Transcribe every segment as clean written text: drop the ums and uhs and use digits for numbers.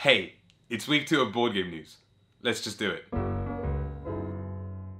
Hey, it's week 2 of board game news. Let's just do it.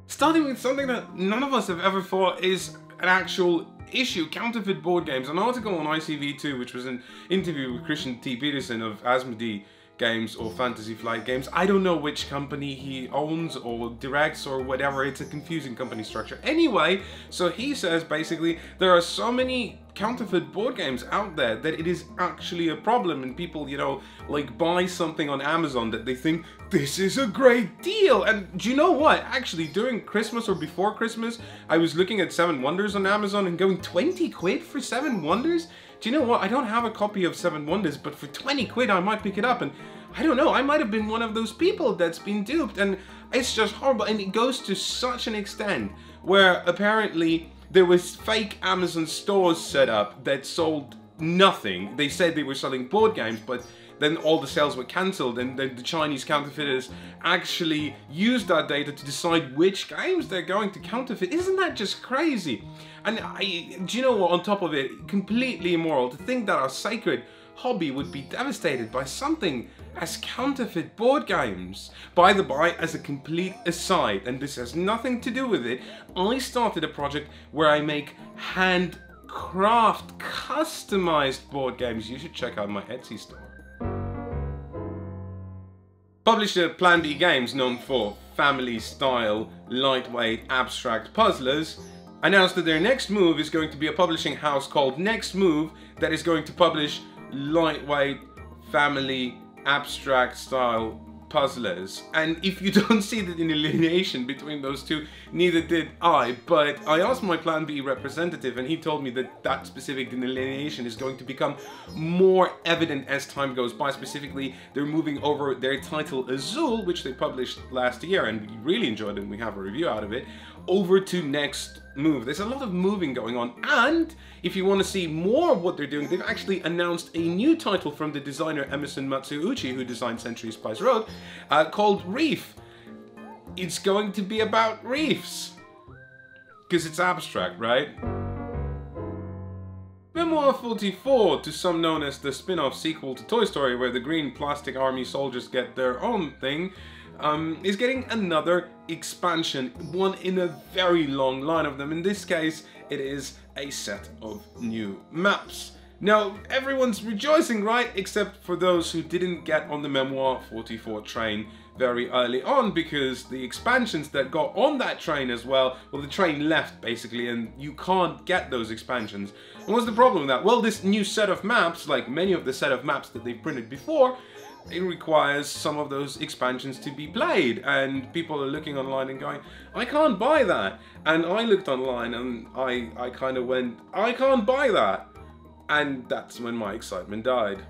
Starting with something that none of us have ever thought is an actual issue, counterfeit board games. An article on ICV2, which was an interview with Christian T. Peterson of Asmodee Games or Fantasy Flight Games. I don't know which company he owns or directs or whatever. It's a confusing company structure. Anyway, so he says basically there are so many counterfeit board games out there that it is actually a problem, and people, you know, like buy something on Amazon that they think this is a great deal. And do you know what? Actually, during Christmas or before Christmas, I was looking at 7 Wonders on Amazon and going 20 quid for 7 Wonders? Do you know what? I don't have a copy of 7 Wonders, but for 20 quid I might pick it up, and I don't know, I might have been one of those people that's been duped, and it's just horrible. And it goes to such an extent where apparently there was fake Amazon stores set up that sold nothing. They said they were selling board games, but then all the sales were cancelled, and then the Chinese counterfeiters actually used that data to decide which games they're going to counterfeit. Isn't that just crazy? And do you know what, on top of it, completely immoral to think that our sacred hobby would be devastated by something as counterfeit board games. By the by, as a complete aside, and this has nothing to do with it, I started a project where I make handcraft, customized board games. You should check out my Etsy store. Publisher Plan B Games, known for family-style, lightweight, abstract puzzlers, announced that their next move is going to be a publishing house called Next Move that is going to publish lightweight, family, abstract style puzzlers. And if you don't see the delineation between those two, neither did I, but I asked my Plan B representative and he told me that that specific delineation is going to become more evident as time goes by. Specifically, they're moving over their title Azul, which they published last year and we really enjoyed it and we have a review out of it, over to Next Move. There's a lot of moving going on, and if you want to see more of what they're doing, they've actually announced a new title from the designer Emerson Matsuuchi, who designed Century Spice Road, called Reef. It's going to be about reefs, because it's abstract, right? Memoir 44, to some known as the spin-off sequel to Toy Story, where the green plastic army soldiers get their own thing, is getting another expansion, one in a very long line of them. In this case, it is a set of new maps. Now, everyone's rejoicing, right? Except for those who didn't get on the Memoir 44 train very early on, because the expansions that got on that train as well, the train left basically, and you can't get those expansions. And what's the problem with that? Well, this new set of maps, like many of the set of maps that they've printed before, it requires some of those expansions to be played, and people are looking online and going, I can't buy that. And I looked online and I kind of went, I can't buy that. And that's when my excitement died.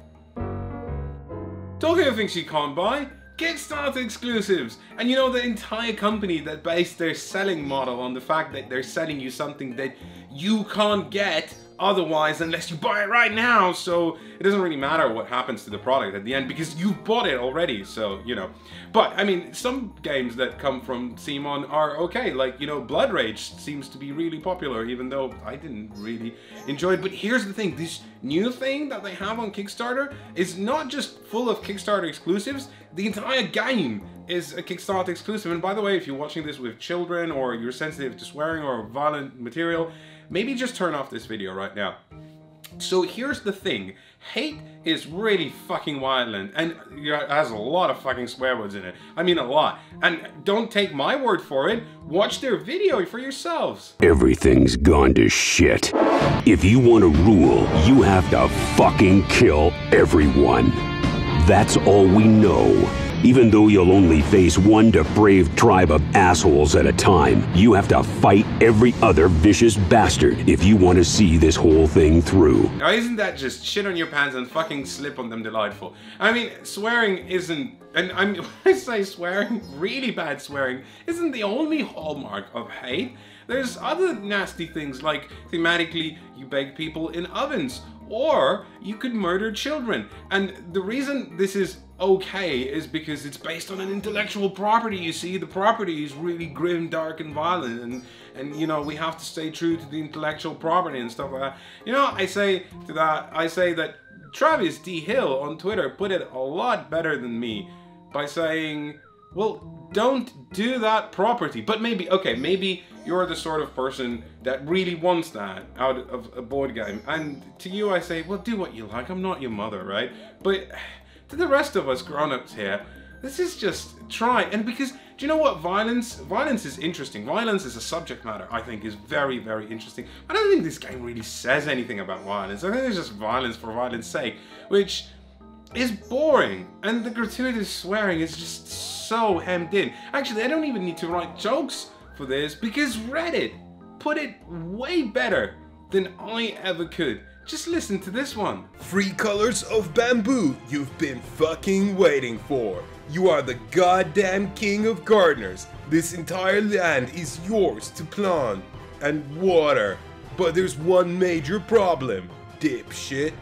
Talking of things you can't buy, Kickstarter exclusives. And you know, the entire company that based their selling model on the fact that they're selling you something that you can't get otherwise unless you buy it right now, so it doesn't really matter what happens to the product at the end because you bought it already, so you know. But I mean, some games that come from CMON are okay, like, you know, Blood Rage seems to be really popular, even though I didn't really enjoy it. But here's the thing, this new thing that they have on Kickstarter is not just full of Kickstarter exclusives, the entire game is a Kickstarter exclusive. And by the way, if you're watching this with children or you're sensitive to swearing or violent material, maybe just turn off this video right now. So here's the thing, hate is really fucking violent and it has a lot of fucking swear words in it. I mean, a lot. And don't take my word for it, watch their video for yourselves. Everything's gone to shit. If you want to rule, you have to fucking kill everyone. That's all we know. Even though you'll only face one depraved tribe of assholes at a time, you have to fight every other vicious bastard if you want to see this whole thing through. Now, isn't that just shit on your pants and fucking slip on them delightful? I mean, swearing isn't, and when I say swearing, really bad swearing, isn't the only hallmark of hate. There's other nasty things, like thematically you bake people in ovens, or you could murder children. And the reason this is okay is because it's based on an intellectual property. You see, the property is really grim, dark, and violent, and you know, we have to stay true to the intellectual property and stuff like that. You know, I say that Travis D. Hill on Twitter put it a lot better than me by saying, well, don't do that property. But maybe, okay, maybe you're the sort of person that really wants that out of a board game. And to you I say, well, do what you like. I'm not your mother, right? But to the rest of us grown-ups here, this is just try. And because, do you know what? Violence is interesting. Violence as a subject matter, I think, is very, very interesting. I don't think this game really says anything about violence. I think it's just violence for violence sake, which is boring. And the gratuitous swearing is just so hemmed in. Actually, I don't even need to write jokes for this because Reddit put it way better than I ever could. Just listen to this one. 3 colors of bamboo you've been fucking waiting for. You are the goddamn king of gardeners. This entire land is yours to plant and water. But there's one major problem, dipshit.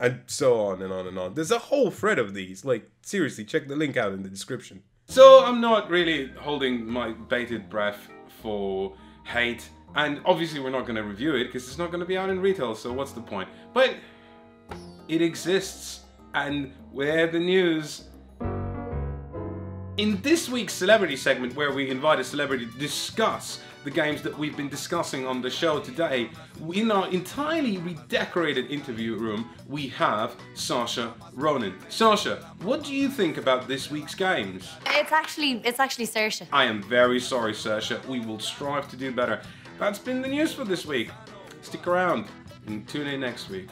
And so on and on and on. There's a whole thread of these. Like, seriously, check the link out in the description. So I'm not really holding my bated breath for hate. And obviously we're not going to review it because it's not going to be out in retail, so what's the point? But it exists, and we're the news. In this week's celebrity segment, where we invite a celebrity to discuss the games that we've been discussing on the show today, in our entirely redecorated interview room, we have Sasha Ronan. Sasha, what do you think about this week's games? It's actually Saoirse. I am very sorry, Saoirse. We will strive to do better. That's been the news for this week. Stick around and tune in next week.